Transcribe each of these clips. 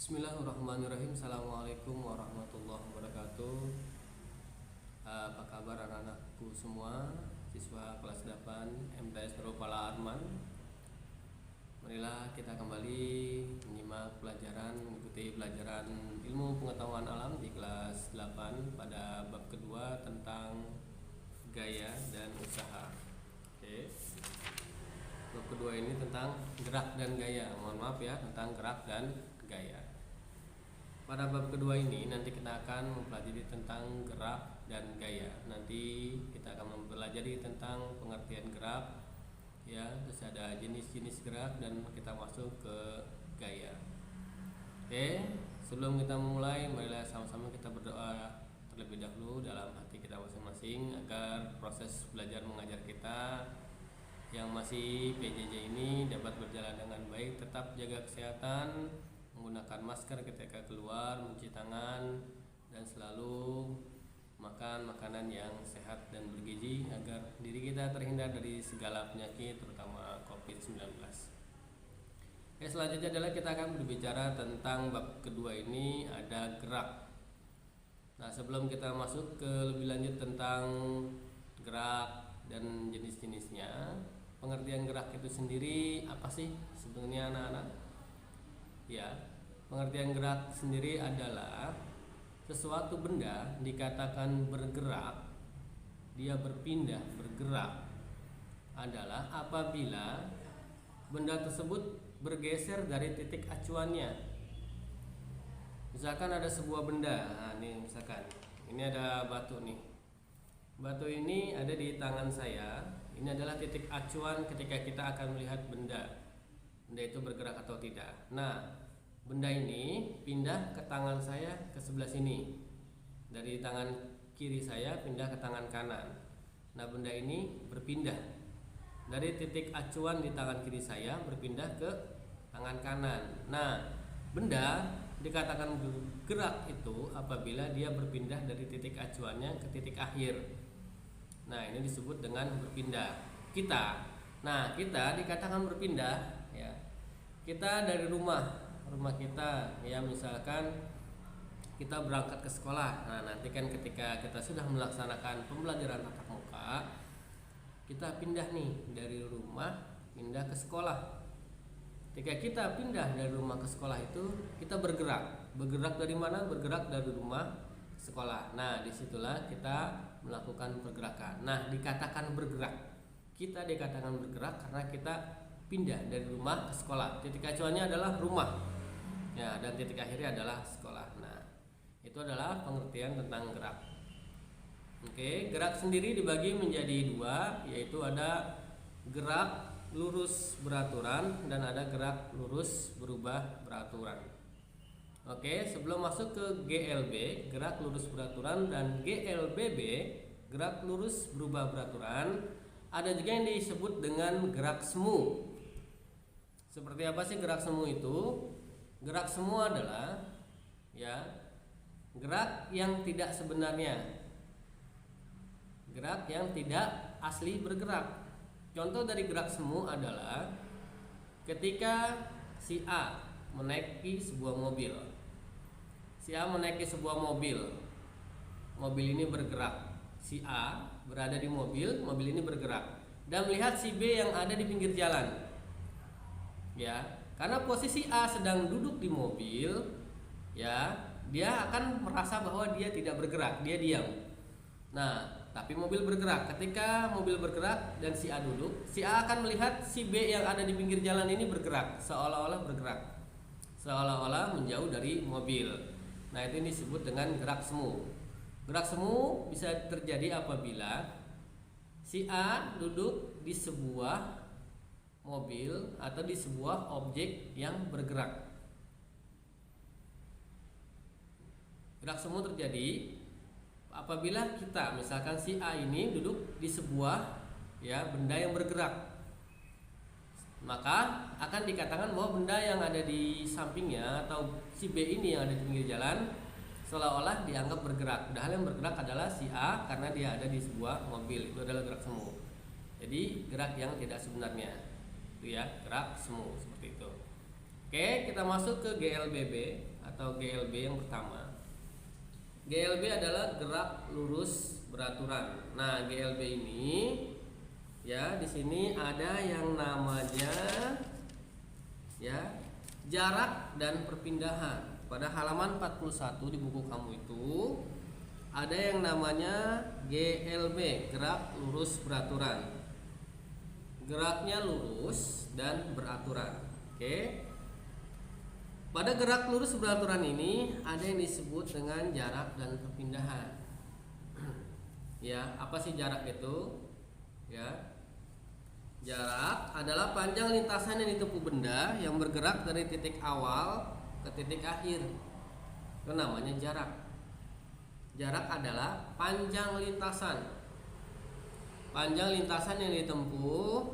Bismillahirrahmanirrahim. Assalamualaikum warahmatullahi wabarakatuh. Apa kabar anak-anakku semua, siswa kelas 8 MTS Nurul Arman. Marilah kita kembali menyimak mengikuti pelajaran ilmu pengetahuan alam di kelas 8 pada bab kedua tentang gaya dan usaha. Oke. Bab kedua ini tentang gerak dan gaya. Mohon maaf ya, tentang gerak dan gaya. Pada bab kedua ini nanti kita akan mempelajari tentang gerak dan gaya. Nanti kita akan mempelajari tentang pengertian gerak, ya, terus ada jenis-jenis gerak dan kita masuk ke gaya. Oke, sebelum kita memulai, marilah sama-sama kita berdoa terlebih dahulu dalam hati kita masing-masing agar proses belajar mengajar kita yang masih PJJ ini dapat berjalan dengan baik. Tetap jaga kesehatan, menggunakan masker ketika keluar, mencuci tangan, dan selalu makan makanan yang sehat dan bergizi agar diri kita terhindar dari segala penyakit, terutama COVID-19. Selanjutnya adalah kita akan berbicara tentang bab kedua ini, ada gerak. Nah, sebelum kita masuk ke lebih lanjut tentang gerak dan jenis-jenisnya, pengertian gerak itu sendiri apa sih sebenarnya anak-anak? Ya, pengertian gerak sendiri adalah sesuatu benda dikatakan bergerak, dia berpindah, bergerak adalah apabila benda tersebut bergeser dari titik acuannya. Misalkan ada sebuah benda, nah ini misalkan ini ada batu nih. Batu ini ada di tangan saya. Ini adalah titik acuan ketika kita akan melihat benda itu bergerak atau tidak. Nah, benda ini pindah ke tangan saya ke sebelah sini. Dari tangan kiri saya pindah ke tangan kanan. Nah, benda ini berpindah dari titik acuan di tangan kiri saya berpindah ke tangan kanan. Nah, benda dikatakan bergerak itu apabila dia berpindah dari titik acuannya ke titik akhir. Nah, ini disebut dengan berpindah. Kita dikatakan berpindah, ya. Kita dari rumah kita, ya, misalkan kita berangkat ke sekolah. Nah, nanti kan ketika kita sudah melaksanakan pembelajaran tatap muka, kita pindah nih dari rumah pindah ke sekolah. Ketika kita pindah dari rumah ke sekolah itu kita bergerak. Bergerak dari mana? Bergerak dari rumah ke sekolah. Nah, disitulah kita melakukan pergerakan. Nah, dikatakan bergerak. Kita dikatakan bergerak karena kita pindah dari rumah ke sekolah. Titik acuannya adalah rumah, ya, dan titik akhirnya adalah sekolah. Nah, itu adalah pengertian tentang gerak. Oke, gerak sendiri dibagi menjadi dua, yaitu ada gerak lurus beraturan dan ada gerak lurus berubah beraturan. Oke, sebelum masuk ke GLB, gerak lurus beraturan, dan GLBB, gerak lurus berubah beraturan, ada juga yang disebut dengan gerak semu. Seperti apa sih gerak semu itu? Gerak semu adalah, ya, gerak yang tidak sebenarnya, gerak yang tidak asli bergerak. Contoh dari gerak semu adalah ketika si A menaiki sebuah mobil. Si A menaiki sebuah mobil. Mobil ini bergerak. Si A berada di mobil ini bergerak dan melihat si B yang ada di pinggir jalan. Ya, karena posisi A sedang duduk di mobil, ya, dia akan merasa bahwa dia tidak bergerak, dia diam. Nah, tapi mobil bergerak. Ketika mobil bergerak dan si A duduk, si A akan melihat si B yang ada di pinggir jalan ini bergerak, seolah-olah bergerak, seolah-olah menjauh dari mobil. Nah, itu disebut dengan gerak semu. Gerak semu bisa terjadi apabila si A duduk di sebuah mobil atau di sebuah objek yang bergerak. Gerak semu terjadi apabila kita, misalkan si A ini duduk di sebuah, ya, benda yang bergerak, maka akan dikatakan bahwa benda yang ada di sampingnya atau si B ini yang ada di pinggir jalan seolah-olah dianggap bergerak. Padahal yang bergerak adalah si A karena dia ada di sebuah mobil. Itu adalah gerak semu. Jadi gerak yang tidak sebenarnya, itu ya, gerak semu seperti itu. Oke, kita masuk ke GLBB atau GLB yang pertama. GLB adalah gerak lurus beraturan. Nah, GLB ini ya di sini ada yang namanya ya jarak dan perpindahan. Pada halaman 41 di buku kamu itu ada yang namanya GLB, gerak lurus beraturan. Geraknya lurus dan beraturan. Oke. Pada gerak lurus beraturan ini ada yang disebut dengan jarak dan perpindahan. Ya, apa sih jarak itu? Ya. Jarak adalah panjang lintasan yang ditempuh benda yang bergerak dari titik awal ke titik akhir. Itu namanya jarak. Jarak adalah panjang lintasan. Panjang lintasan yang ditempuh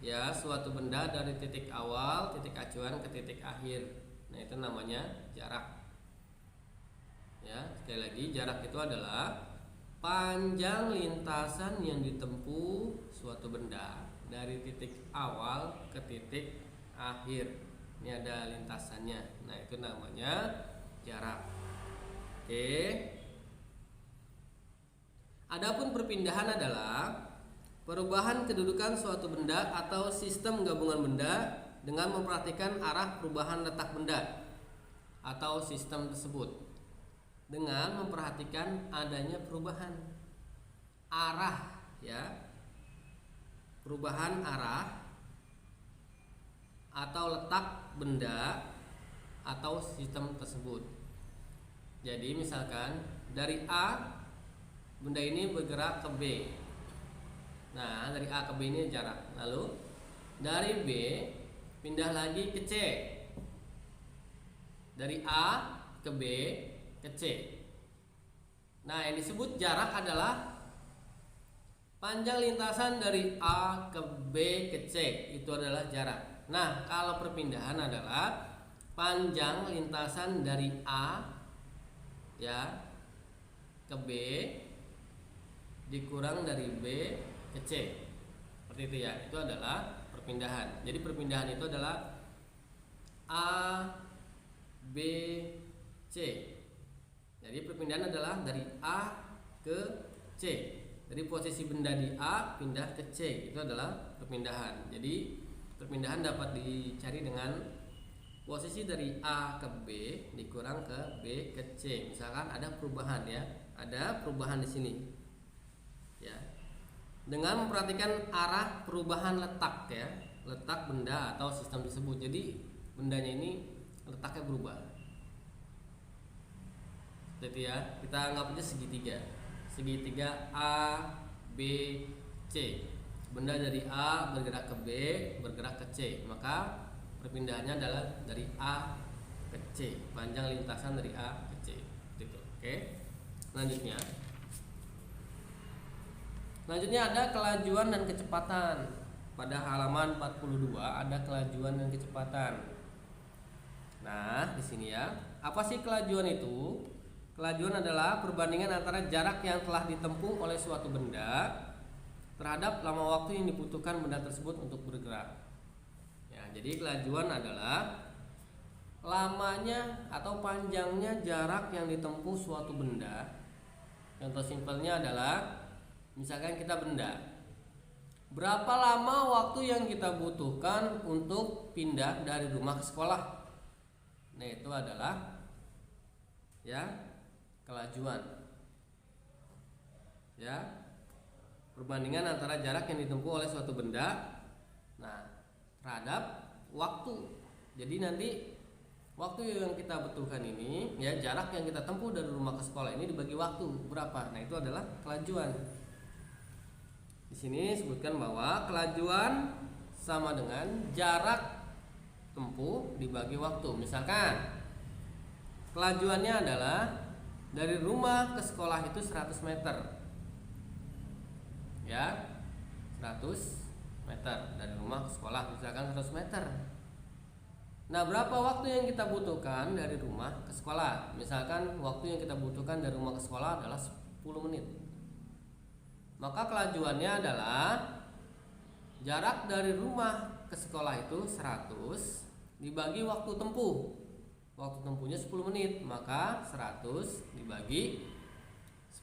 ya suatu benda dari titik awal, titik acuan ke titik akhir. Nah, itu namanya jarak. Ya, sekali lagi jarak itu adalah panjang lintasan yang ditempuh suatu benda dari titik awal ke titik akhir. Ini ada lintasannya. Nah, itu namanya jarak. Oke. Adapun perpindahan adalah perubahan kedudukan suatu benda atau sistem gabungan benda dengan memperhatikan arah perubahan letak benda atau sistem tersebut. Dengan memperhatikan adanya perubahan arah ya. Perubahan arah atau letak benda atau sistem tersebut. Jadi misalkan dari A benda ini bergerak ke B. Nah, dari A ke B ini jarak. Lalu dari B pindah lagi ke C. Dari A ke B ke C. Nah, yang disebut jarak adalah panjang lintasan dari A ke B ke C. Itu adalah jarak. Nah, kalau perpindahan adalah panjang lintasan dari A ya ke B dikurang dari B ke C. Seperti itu ya. Itu adalah perpindahan. Jadi perpindahan itu adalah A, B, C. Jadi perpindahan adalah dari A ke C. Jadi posisi benda di A pindah ke C. Itu adalah perpindahan. Jadi perpindahan dapat dicari dengan posisi dari A ke B dikurang ke B ke C. Misalkan ada perubahan ya. Ada perubahan di sini. Ya. Dengan memperhatikan arah perubahan letak ya, letak benda atau sistem tersebut. Jadi bendanya ini letaknya berubah. Jadi ya, kita anggap aja segitiga. Segitiga A, B, C. Benda dari A bergerak ke B, bergerak ke C. Maka perpindahannya adalah dari A ke C. Panjang lintasan dari A ke C. Gitu. Oke. Selanjutnya ada kelajuan dan kecepatan. Pada halaman 42 ada kelajuan dan kecepatan. Nah, di sini ya. Apa sih kelajuan itu? Kelajuan adalah perbandingan antara jarak yang telah ditempuh oleh suatu benda terhadap lama waktu yang dibutuhkan benda tersebut untuk bergerak. Ya, jadi kelajuan adalah lamanya atau panjangnya jarak yang ditempuh suatu benda. Contoh simpelnya adalah misalkan kita benda, berapa lama waktu yang kita butuhkan untuk pindah dari rumah ke sekolah? Nah, itu adalah ya kelajuan. Ya, perbandingan antara jarak yang ditempuh oleh suatu benda terhadap waktu. Jadi nanti waktu yang kita butuhkan ini ya, jarak yang kita tempuh dari rumah ke sekolah ini dibagi waktu berapa? Nah, itu adalah kelajuan. Di sini disebutkan bahwa kelajuan sama dengan jarak tempuh dibagi waktu. Misalkan kelajuannya adalah dari rumah ke sekolah itu 100 meter. Ya, 100 meter dari rumah ke sekolah, misalkan 100 meter. Nah, berapa waktu yang kita butuhkan dari rumah ke sekolah? Misalkan waktu yang kita butuhkan dari rumah ke sekolah adalah 10 menit. Maka kelajuannya adalah jarak dari rumah ke sekolah itu 100 dibagi waktu tempuh. waktu tempuhnya 10 menit, maka 100 dibagi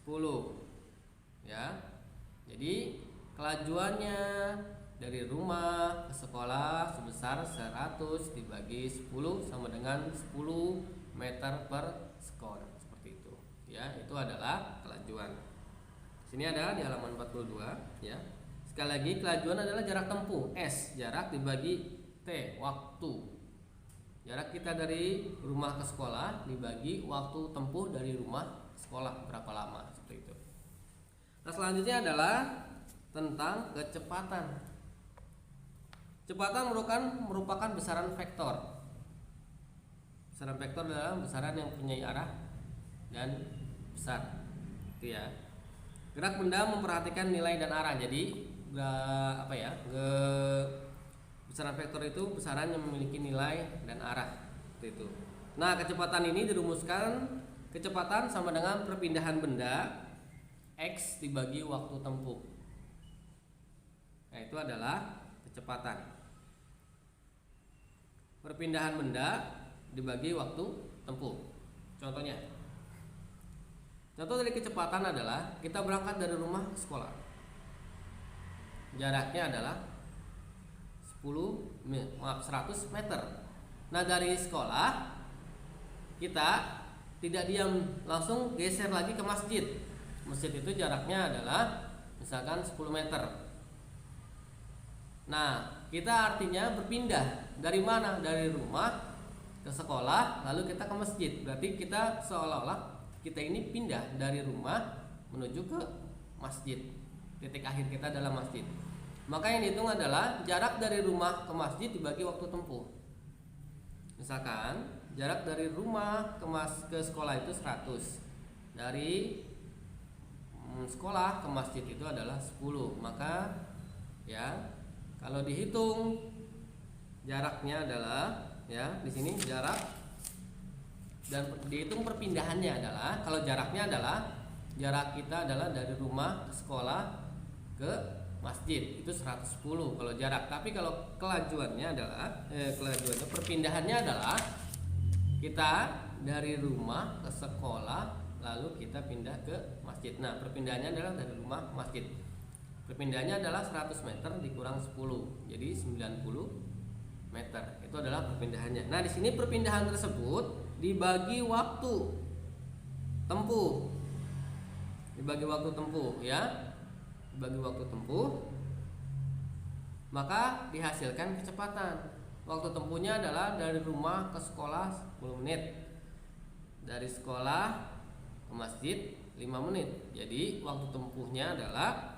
10 ya. Jadi kelajuannya dari rumah ke sekolah sebesar 100 dibagi 10 sama dengan 10 meter per sekon, seperti itu ya. Itu adalah kelajuan. Sini ada di halaman 42 ya. Sekali lagi, kelajuan adalah jarak tempuh S, jarak dibagi T, waktu. Jarak kita dari rumah ke sekolah dibagi waktu tempuh dari rumah ke sekolah berapa lama, seperti itu. Nah, selanjutnya adalah tentang kecepatan. Kecepatan merupakan besaran vektor. Besaran vektor adalah besaran yang punya arah dan besar. Itu ya. Gerak benda memperhatikan nilai dan arah. Jadi besaran vektor itu besaran yang memiliki nilai dan arah. Itu. Nah, kecepatan ini dirumuskan, kecepatan sama dengan perpindahan benda X dibagi waktu tempuh. Nah, itu adalah kecepatan. Perpindahan benda dibagi waktu tempuh. Contohnya, contoh dari kecepatan adalah kita berangkat dari rumah ke sekolah. Jaraknya adalah 100 meter. Nah, dari sekolah kita tidak diam, langsung geser lagi ke masjid. Masjid itu jaraknya adalah misalkan 10 meter. Nah, kita artinya berpindah dari mana? Dari rumah ke sekolah lalu kita ke masjid. Berarti kita seolah-olah kita ini pindah dari rumah menuju ke masjid. Titik akhir kita adalah masjid. Maka yang dihitung adalah jarak dari rumah ke masjid dibagi waktu tempuh. Misalkan jarak dari rumah ke sekolah itu 100. Dari sekolah ke masjid itu adalah 10. Maka ya, kalau dihitung jaraknya adalah ya, di sini jarak, dan dihitung perpindahannya adalah, kalau jaraknya adalah jarak kita adalah dari rumah ke sekolah ke masjid itu 110 kalau jarak. Tapi kalau kelajuannya adalah perpindahannya adalah kita dari rumah ke sekolah lalu kita pindah ke masjid. Nah, perpindahannya adalah dari rumah ke masjid. Perpindahannya adalah 100 meter dikurang 10, jadi 90 meter. Itu adalah perpindahannya. Nah, di sini perpindahan tersebut dibagi waktu tempuh. Dibagi waktu tempuh ya. Dibagi waktu tempuh, maka dihasilkan kecepatan. Waktu tempuhnya adalah dari rumah ke sekolah 10 menit. Dari sekolah ke masjid 5 menit. Jadi waktu tempuhnya adalah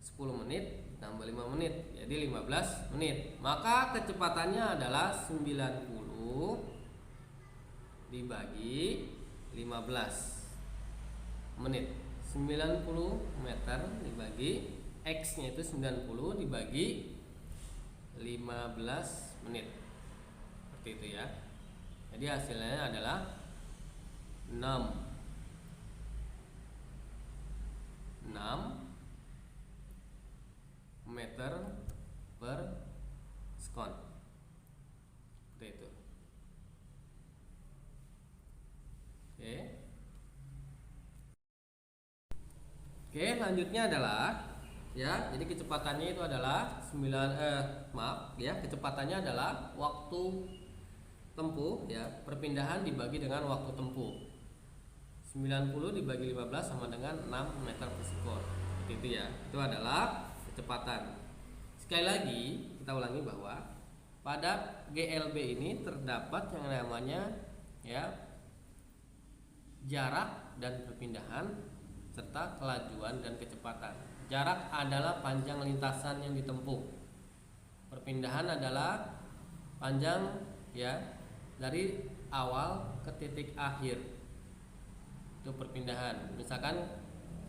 10 menit tambah 5 menit, jadi 15 menit. Maka kecepatannya adalah 90 dibagi 15 menit. 90 meter dibagi X nya itu 90 dibagi 15 menit. Seperti itu ya. Jadi hasilnya adalah 6 meter per sekon. Seperti itu. Oke, selanjutnya adalah ya, jadi kecepatannya itu adalah kecepatannya adalah waktu tempuh ya, perpindahan dibagi dengan waktu tempuh. 90 dibagi 15 sama dengan 6 meter per sekon. Itu ya, itu adalah kecepatan. Sekali lagi kita ulangi bahwa pada GLB ini terdapat yang namanya ya, jarak dan perpindahan serta kelajuan dan kecepatan. Jarak adalah panjang lintasan yang ditempuh. Perpindahan adalah panjang ya, dari awal ke titik akhir. Itu perpindahan. Misalkan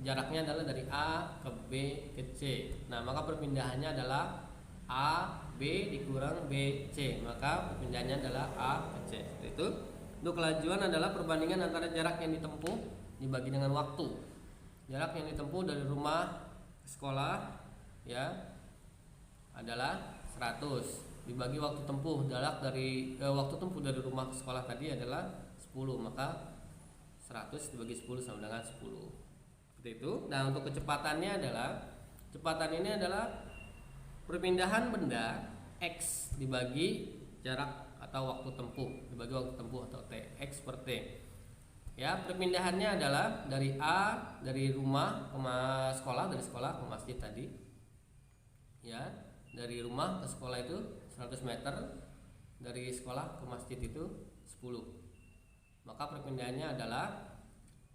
jaraknya adalah dari A ke B ke C. Nah, maka perpindahannya adalah A B dikurang B C. Maka perpindahannya adalah A ke C. Itu. Untuk kelajuan adalah perbandingan antara jarak yang ditempuh dibagi dengan waktu. Jarak yang ditempuh dari rumah ke sekolah ya adalah 100. dibagi waktu tempuh waktu tempuh dari rumah ke sekolah tadi adalah 10, maka 100 dibagi 10 sama dengan 10. Seperti itu. Nah, untuk kecepatannya kecepatan ini adalah perpindahan benda X dibagi jarak atau waktu tempuh, dibagi waktu tempuh atau T, X per T. Ya, perpindahannya adalah dari dari rumah ke sekolah, dari sekolah ke masjid tadi. Ya, dari rumah ke sekolah itu 100 meter, dari sekolah ke masjid itu 10. Maka perpindahannya adalah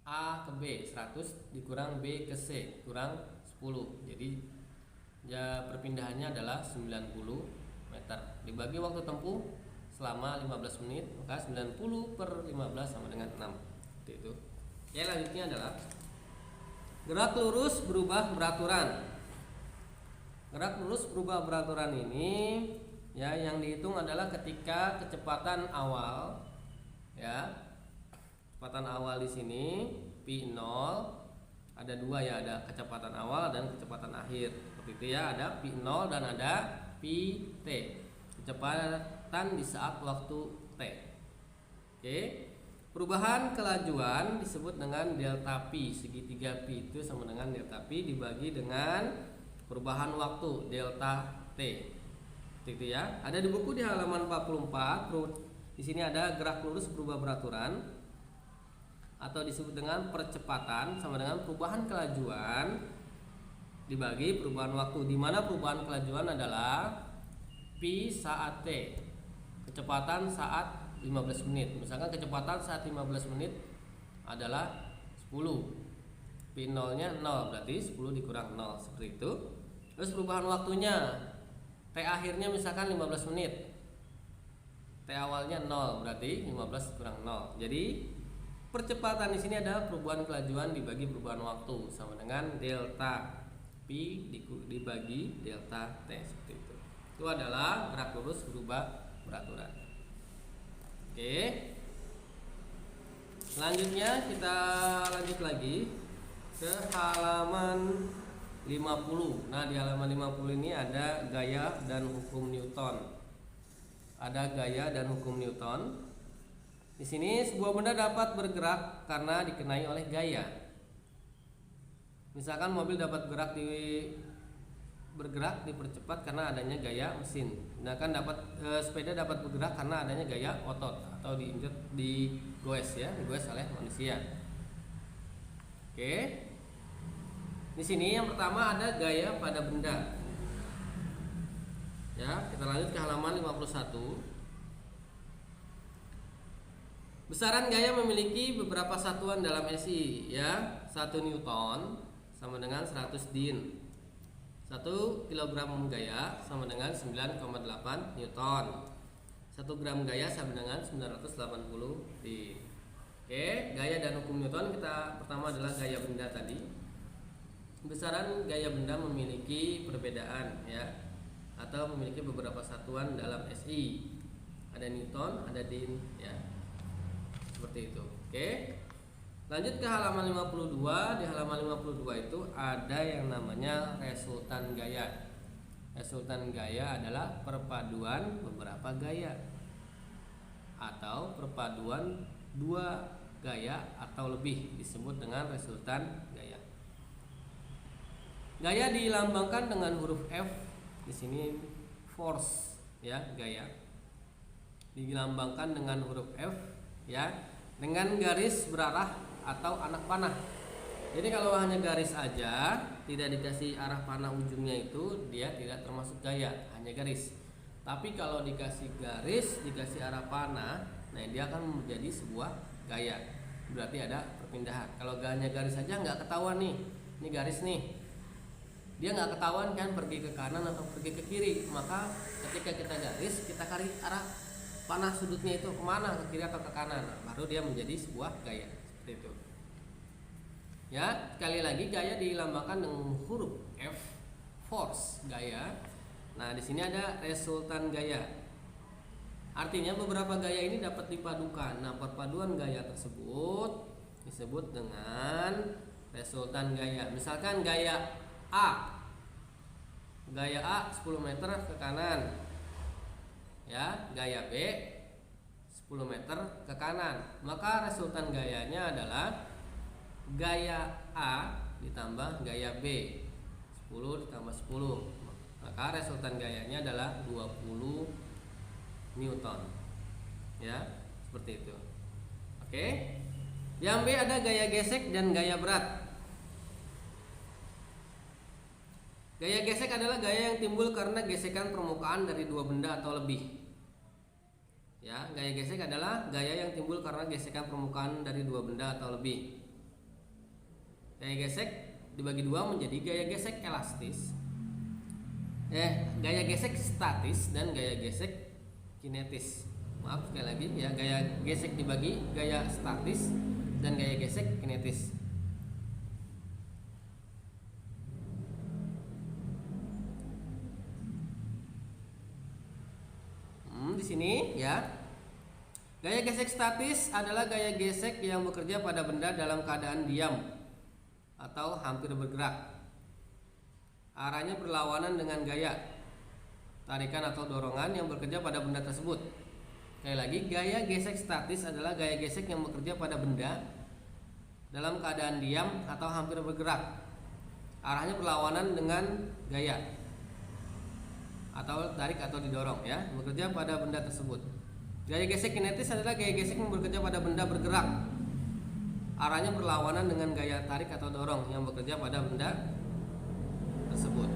A ke B 100 dikurang B ke C kurang 10. Jadi ya perpindahannya adalah 90 meter. Dibagi waktu tempuh selama 15 menit, maka 90 per 15 sama dengan 6. Seperti itu. Ya, lanjutnya adalah gerak lurus berubah beraturan. Gerak lurus berubah beraturan ini ya yang dihitung adalah ketika kecepatan awal ya. Kecepatan awal di sini P0 ada dua ya, ada kecepatan awal dan kecepatan akhir. Seperti itu ya, ada P0 dan ada PT. Kecepatan di saat waktu T. Oke. Perubahan kelajuan disebut dengan delta P. Segitiga P itu sama dengan delta P dibagi dengan perubahan waktu delta T. Itu ya. Ada di buku di halaman 44. Di sini ada gerak lurus berubah beraturan atau disebut dengan percepatan sama dengan perubahan kelajuan dibagi perubahan waktu, di mana perubahan kelajuan adalah P saat T. Kecepatan saat 15 menit. Misalkan kecepatan saat 15 menit adalah 10. P0-nya 0, berarti 10 dikurang 0, seperti itu. Terus perubahan waktunya T akhirnya misalkan 15 menit. T awalnya 0, berarti 15 kurang 0. Jadi percepatan di sini adalah perubahan kelajuan dibagi perubahan waktu sama dengan delta P dibagi delta T, seperti itu. Itu adalah gerak lurus berubah beraturan. Oke. Selanjutnya kita lanjut lagi ke halaman 50. Nah, di halaman 50 ini ada gaya dan hukum Newton. Ada gaya dan hukum Newton. Di sini sebuah benda dapat bergerak karena dikenai oleh gaya. Misalkan mobil dapat bergerak dipercepat karena adanya gaya mesin. Sedangkan sepeda dapat bergerak karena adanya gaya otot atau digoes oleh manusia. Oke. Di sini yang pertama ada gaya pada benda. Ya, kita lanjut ke halaman 51. Besaran gaya memiliki beberapa satuan dalam SI ya. 1 Newton sama dengan 100 Din. 1 kilogram gaya sama dengan 9,8 Newton. 1 gram gaya sama dengan 980 Din. Oke, gaya dan hukum Newton pertama adalah gaya benda tadi. Besaran gaya benda memiliki perbedaan ya, atau memiliki beberapa satuan dalam SI. Ada Newton, ada Din ya. Seperti itu. Oke. Lanjut ke halaman 52. Di halaman 52 itu ada yang namanya resultan gaya. Resultan gaya adalah perpaduan beberapa gaya atau perpaduan dua gaya atau lebih, disebut dengan resultan gaya. Gaya dilambangkan dengan huruf F. Di sini force ya, gaya dilambangkan dengan huruf F ya, dengan garis berarah atau anak panah. Jadi kalau hanya garis aja, tidak dikasih arah panah ujungnya, itu dia tidak termasuk gaya, hanya garis. Tapi kalau dikasih garis, dikasih arah panah, nah dia akan menjadi sebuah gaya. Berarti ada perpindahan. Kalau hanya garis saja nggak ketahuan nih, ini garis nih, dia nggak ketahuan kan pergi ke kanan atau pergi ke kiri. Maka ketika kita garis, kita cari arah panah sudutnya itu kemana, ke kiri atau ke kanan, baru dia menjadi sebuah gaya. Seperti itu ya. Sekali lagi, gaya dilambangkan dengan huruf F, force, gaya. Nah, di sini ada resultan gaya. Artinya beberapa gaya ini dapat dipadukan. Nah, perpaduan gaya tersebut disebut dengan resultan gaya. Misalkan gaya A 10 meter ke kanan, Ya, gaya B 10 meter ke kanan. Maka resultan gayanya adalah gaya A ditambah gaya B 10 ditambah 10. Maka resultan gayanya adalah 20 Newton. Ya, seperti itu. Oke. Yang B ada gaya gesek dan gaya berat. Gaya gesek adalah gaya yang timbul karena gesekan permukaan dari dua benda atau lebih. Ya, gaya gesek adalah gaya yang timbul karena gesekan permukaan dari dua benda atau lebih. Gaya gesek dibagi dua menjadi gaya gesek elastis, gaya gesek statis dan gaya gesek kinetis. Maaf sekali lagi ya, gaya gesek dibagi gaya statis dan gaya gesek kinetis. Di sini ya. Gaya gesek statis adalah gaya gesek yang bekerja pada benda dalam keadaan diam atau hampir bergerak. Arahnya berlawanan dengan gaya tarikan atau dorongan yang bekerja pada benda tersebut. Sekali lagi, gaya gesek statis adalah gaya gesek yang bekerja pada benda dalam keadaan diam atau hampir bergerak. Arahnya berlawanan dengan gaya atau tarik atau didorong ya, bekerja pada benda tersebut. Gaya gesek kinetis adalah gaya gesek yang bekerja pada benda bergerak. Arahnya berlawanan dengan gaya tarik atau dorong yang bekerja pada benda tersebut.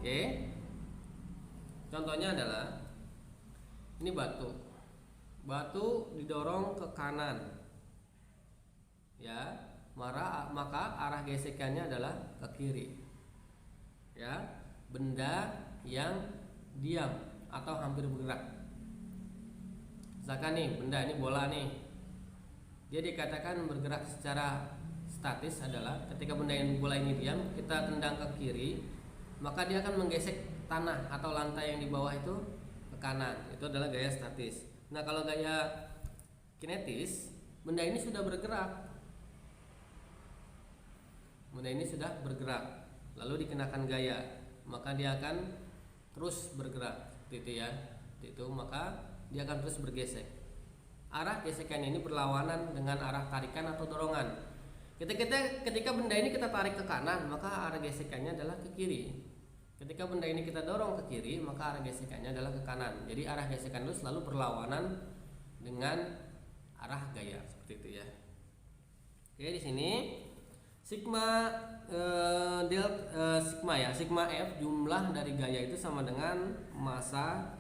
Oke. Contohnya adalah ini batu. Batu didorong ke kanan. Ya, maka arah gesekannya adalah ke kiri. Ya, benda yang diam atau hampir bergerak. Misalkan nih, benda ini bola nih. Dia dikatakan bergerak secara statis adalah ketika benda yang bola ini diam, kita tendang ke kiri, maka dia akan menggesek tanah atau lantai yang di bawah itu ke kanan. Itu adalah gaya statis. Nah, kalau gaya kinetis, benda ini sudah bergerak. Benda ini sudah bergerak, lalu dikenakan gaya, maka dia akan terus bergerak, gitu ya. Itu maka dia akan terus bergesek. Arah gesekan ini berlawanan dengan arah tarikan atau dorongan. Ketika benda ini kita tarik ke kanan, maka arah gesekannya adalah ke kiri. Ketika benda ini kita dorong ke kiri, maka arah gesekannya adalah ke kanan. Jadi arah gesekan itu selalu berlawanan dengan arah gaya, seperti itu ya. Oke, di sini sigma sigma F jumlah dari gaya itu sama dengan massa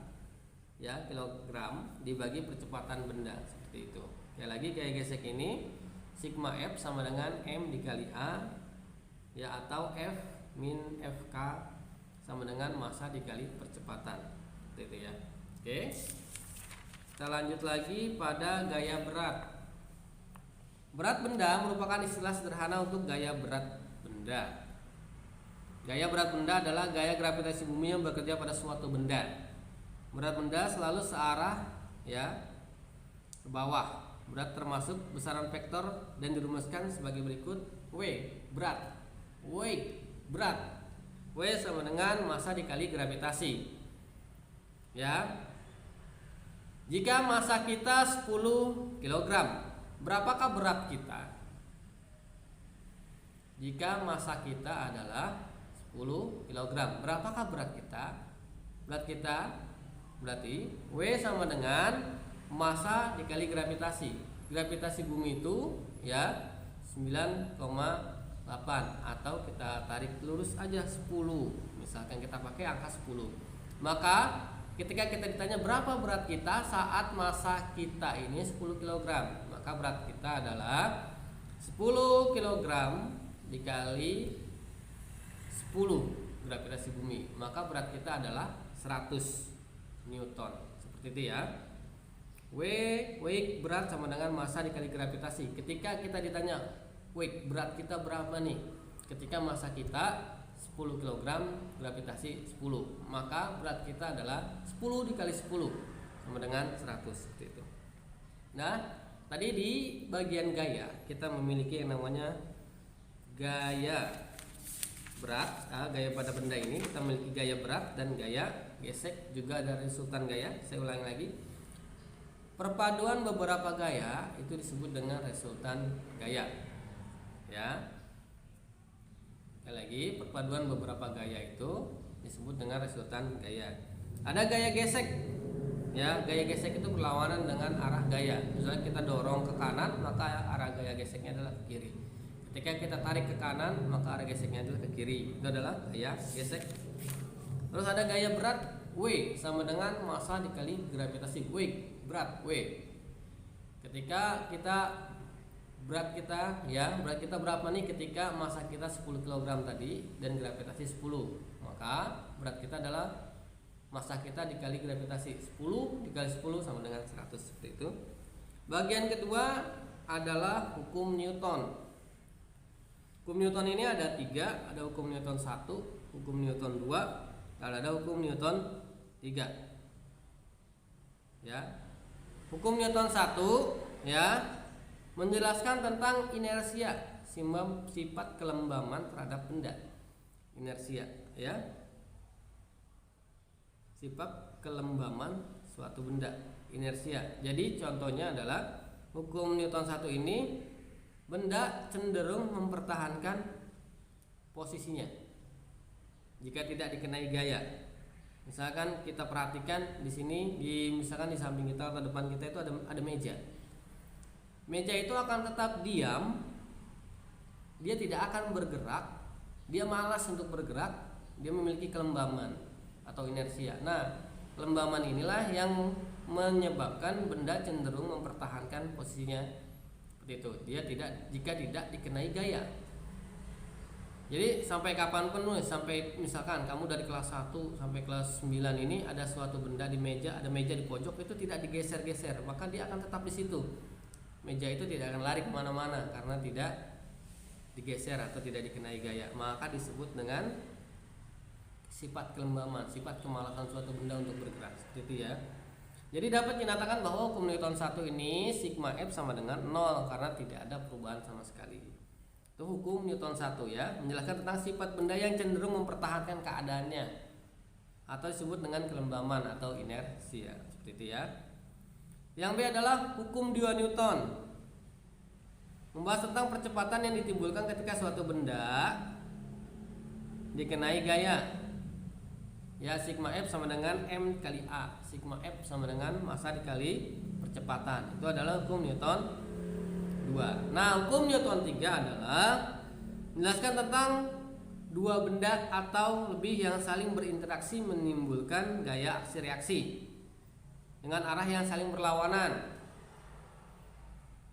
ya kilogram dibagi percepatan benda, seperti itu. Sekali lagi, gaya gesek ini sigma F sama dengan M dikali A ya, atau F min FK sama dengan massa dikali percepatan, seperti itu ya. Oke, kita lanjut lagi pada gaya berat. Berat benda merupakan istilah sederhana untuk gaya berat benda. Gaya berat benda adalah gaya gravitasi bumi yang bekerja pada suatu benda. Berat benda selalu searah ya ke bawah. Berat termasuk besaran vektor dan dirumuskan sebagai berikut. W berat, weight berat. W sama dengan massa dikali gravitasi. Ya. Jika massa kita 10 kg, berapakah berat kita? Jika massa kita adalah 10 kg, berapakah berat kita? Berat kita berarti W sama dengan massa dikali gravitasi. Gravitasi bumi itu ya 9,8, atau kita tarik lurus aja 10. Misalkan kita pakai angka 10. Maka ketika kita ditanya berapa berat kita saat massa kita ini 10 kg, maka berat kita adalah 10 kg dikali 10 gravitasi bumi, maka berat kita adalah 100 Newton, seperti itu ya. Weight berat sama dengan massa dikali gravitasi. Ketika kita ditanya weight berat kita berapa nih, ketika massa kita 10 kg, gravitasi 10, maka berat kita adalah 10 dikali 10 sama dengan 100, seperti itu. Nah, tadi di bagian gaya kita memiliki yang namanya gaya berat, gaya pada benda ini kita memiliki gaya berat dan gaya gesek, juga ada resultan gaya. Saya ulangi lagi, perpaduan beberapa gaya itu disebut dengan resultan gaya. Ya, sekali lagi, perpaduan beberapa gaya itu disebut dengan resultan gaya. Ada gaya gesek. Ya, gaya gesek itu berlawanan dengan arah gaya. Misalnya kita dorong ke kanan, maka arah gaya geseknya adalah ke kiri. Ketika kita tarik ke kanan, maka arah geseknya adalah ke kiri. Itu adalah gaya gesek. Terus ada gaya berat, W sama dengan massa dikali gravitasi. W, berat, W. Ketika kita berat kita berapa nih ketika massa kita 10 kg tadi dan gravitasi 10, maka berat kita adalah massa kita dikali gravitasi. 10 dikali 10 sama dengan 100, seperti itu. Bagian kedua adalah hukum Newton. Hukum Newton ini ada 3, ada hukum Newton 1, hukum Newton 2, dan ada hukum Newton 3. Ya. Hukum Newton 1 ya menjelaskan tentang inersia, sifat kelembaman terhadap benda. Inersia, ya. Sifat kelembaman suatu benda, inersia. Jadi contohnya adalah hukum Newton 1 ini, benda cenderung mempertahankan posisinya jika tidak dikenai gaya. Misalkan kita perhatikan di sini, misalkan di samping kita atau depan kita itu ada meja. Meja itu akan tetap diam, dia tidak akan bergerak, dia malas untuk bergerak, dia memiliki kelembaman atau inersia. Nah, kelembaman inilah yang menyebabkan benda cenderung mempertahankan posisinya seperti itu. Dia jika tidak dikenai gaya. Jadi sampai kapanpun, sampai misalkan kamu dari kelas 1 sampai kelas 9 ini ada suatu benda di meja, ada meja di pojok, itu tidak digeser-geser, maka dia akan tetap di situ. Meja itu tidak akan lari kemana-mana karena tidak digeser atau tidak dikenai gaya. Maka disebut dengan sifat kelembaman, sifat kemalasan suatu benda untuk bergerak, seperti itu ya. Jadi dapat dinyatakan bahwa hukum Newton 1 ini sigma F sama dengan 0 karena tidak ada perubahan sama sekali. Itu hukum Newton 1 ya, menjelaskan tentang sifat benda yang cenderung mempertahankan keadaannya atau disebut dengan kelembaman atau inersia, seperti itu ya. Yang B adalah hukum 2 Newton, membahas tentang percepatan yang ditimbulkan ketika suatu benda dikenai gaya. Ya, sigma F sama dengan M kali A. Sigma F sama dengan massa dikali percepatan. Itu adalah hukum Newton 2. Nah, hukum Newton 3 adalah menjelaskan tentang dua benda atau lebih yang saling berinteraksi menimbulkan gaya aksi reaksi dengan arah yang saling berlawanan.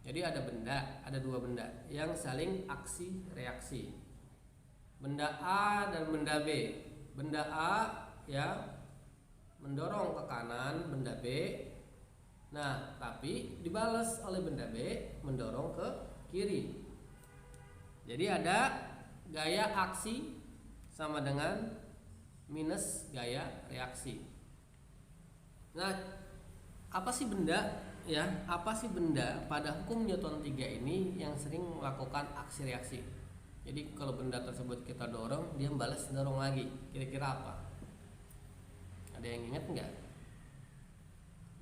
Jadi ada dua benda yang saling aksi reaksi. Benda A dan benda B. Benda A ya mendorong ke kanan benda B. Nah, tapi dibalas oleh benda B mendorong ke kiri. Jadi ada gaya aksi sama dengan minus gaya reaksi. Nah, apa sih benda ya? Apa sih benda pada hukum Newton 3 ini yang sering melakukan aksi reaksi? Jadi kalau benda tersebut kita dorong, dia balas dorong lagi. Kira-kira apa? Ada yang ingat nggak?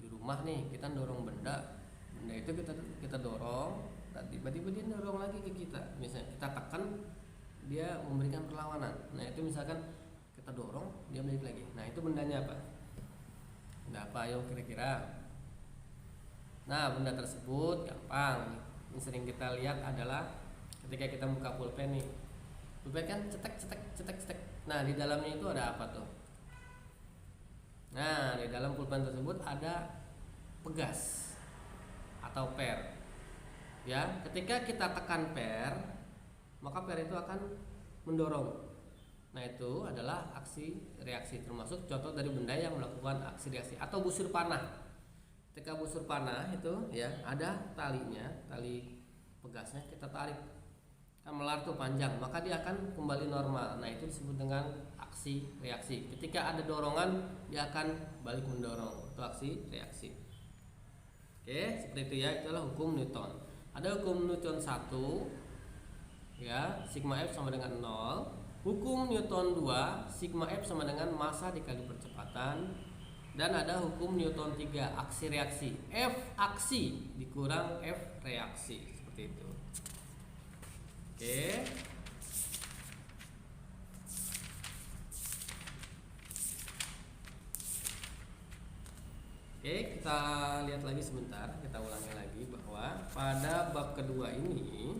Di rumah nih kita dorong benda itu kita dorong, tiba-tiba dia dorong lagi ke kita. Misalnya kita tekan, dia memberikan perlawanan. Nah itu misalkan kita dorong, dia balik lagi. Nah itu bendanya apa? Benda apa? Ayo kira-kira. Nah benda tersebut gampang. Yang sering kita lihat adalah ketika kita buka pulpen nih. Pulpen kan cetek. Nah di dalamnya itu ada apa tuh? Nah, di dalam pulpen tersebut ada pegas atau per. Ya, ketika kita tekan per, maka per itu akan mendorong. Nah, itu adalah aksi reaksi, termasuk contoh dari benda yang melakukan aksi reaksi atau busur panah. Ketika busur panah itu ya, ada talinya, tali pegasnya kita tarik. Kan melar tuh panjang, maka dia akan kembali normal. Nah, itu disebut dengan aksi reaksi. Ketika ada dorongan, dia akan balik mendorong. Itu aksi reaksi. Oke, seperti itu ya. Itulah hukum Newton. Ada hukum Newton 1 ya, sigma F sama dengan 0. hukum Newton 2, sigma F sama dengan massa dikali percepatan. Dan ada hukum Newton 3, aksi reaksi. F aksi dikurang F reaksi, seperti itu. Oke. Oke, kita lihat lagi sebentar, kita ulangi lagi bahwa pada bab kedua ini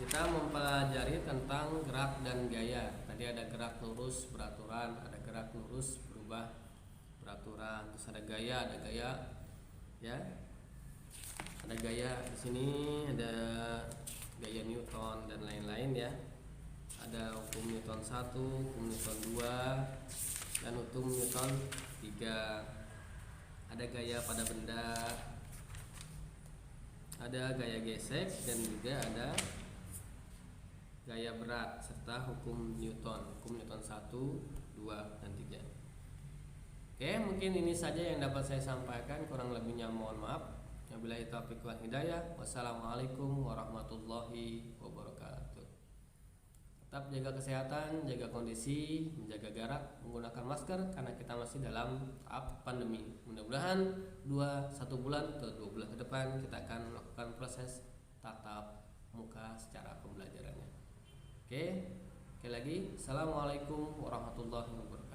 kita mempelajari tentang gerak dan gaya. Tadi ada gerak lurus beraturan, ada gerak lurus berubah beraturan, terus ada gaya ya. Ada gaya di sini, ada gaya Newton dan lain-lain ya. Ada hukum Newton 1, hukum Newton 2, dan hukum Newton 3. Ada gaya pada benda, ada gaya gesek, dan juga ada gaya berat serta hukum Newton 1, 2, dan 3. Oke, mungkin ini saja yang dapat saya sampaikan, kurang lebihnya mohon maaf. Wabillahi taufiq wal hidayah. Wassalamualaikum warahmatullahi wabarakatuh. Tetap jaga kesehatan, jaga kondisi, menjaga jarak, menggunakan masker karena kita masih dalam tahap pandemi. Mudah-mudahan 1 bulan atau 2 bulan ke depan kita akan melakukan proses tatap muka secara pembelajarannya. Oke, sekali lagi, assalamualaikum warahmatullahi wabarakatuh.